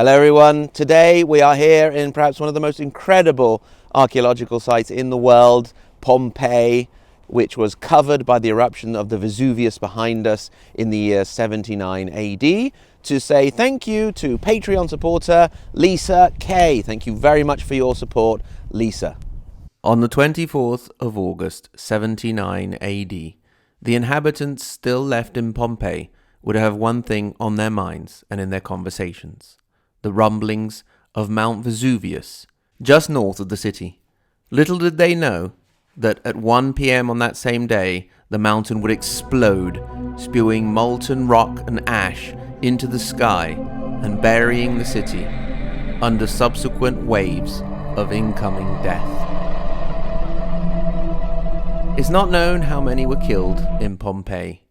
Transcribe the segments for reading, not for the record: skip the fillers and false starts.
Hello everyone, today we are here in perhaps one of the most incredible archaeological sites in the world, Pompeii, which was covered by the eruption of the Vesuvius behind us in the year 79 AD, to say thank you to Patreon supporter Lisa Kay. Thank you very much for your support, Lisa. On the 24th of August 79 AD, the inhabitants still left in Pompeii would have one thing on their minds and in their conversations: the rumblings of Mount Vesuvius, just north of the city. Little did they know that at 1 p.m. on that same day, the mountain would explode, spewing molten rock and ash into the sky and burying the city under subsequent waves of incoming death. It's not known how many were killed in Pompeii.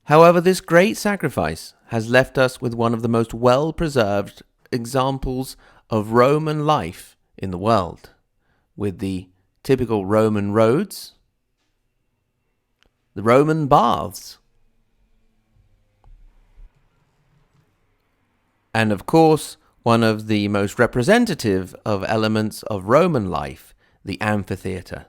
However, this great sacrifice has left us with one of the most well-preserved examples of Roman life in the world, with the typical Roman roads, the Roman baths, and of course, one of the most representative of elements of Roman life, the amphitheatre.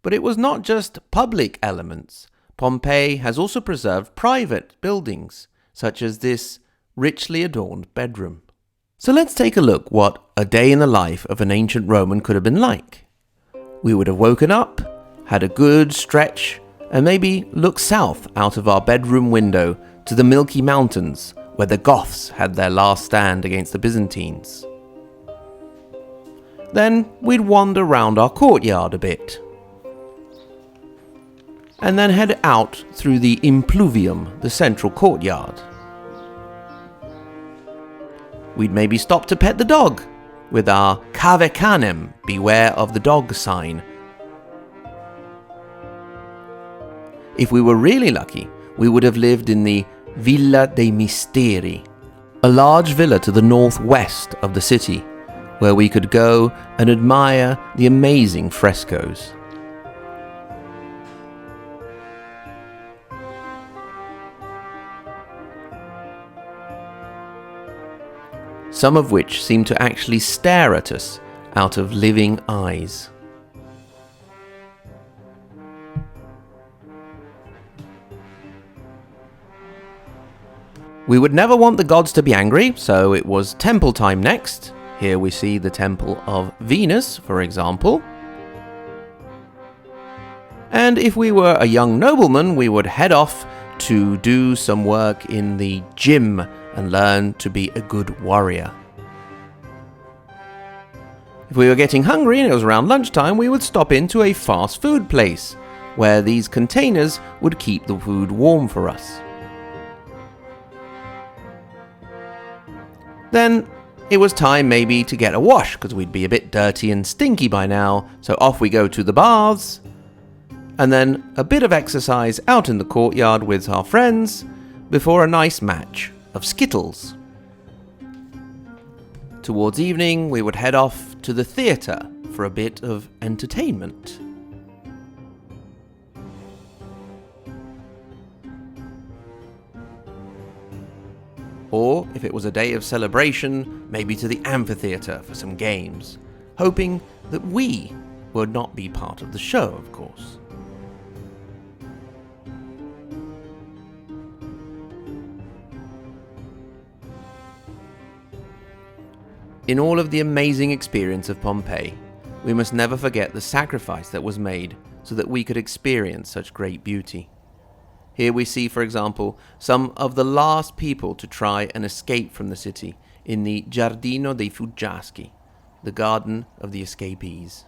But it was not just public elements. Pompeii has also preserved private buildings, such as this richly adorned bedroom. So let's take a look what a day in the life of an ancient Roman could have been like. We would have woken up, had a good stretch, and maybe looked south out of our bedroom window to the Milky Mountains, where the Goths had their last stand against the Byzantines. Then we'd wander round our courtyard a bit, and then head out through the impluvium, the central courtyard. We'd maybe stop to pet the dog with our Cave Canem, beware of the dog sign. If we were really lucky, we would have lived in the Villa dei Misteri, a large villa to the northwest of the city, where we could go and admire the amazing frescoes. Some of which seem to actually stare at us out of living eyes. We would never want the gods to be angry, so it was temple time next. Here we see the temple of Venus, for example. And if we were a young nobleman, we would head off to do some work in the gym and learn to be a good warrior. If we were getting hungry and it was around lunchtime, we would stop into a fast food place, where these containers would keep the food warm for us. Then it was time maybe to get a wash, because we'd be a bit dirty and stinky by now, so off we go to the baths, and then a bit of exercise out in the courtyard with our friends, before a nice match of skittles. Towards evening, we would head off to the theatre for a bit of entertainment. Or, if it was a day of celebration, maybe to the amphitheatre for some games, hoping that we would not be part of the show, of course. In all of the amazing experience of Pompeii, we must never forget the sacrifice that was made so that we could experience such great beauty. Here we see, for example, some of the last people to try and escape from the city in the Giardino dei Fuggiaschi, the Garden of the Escapees.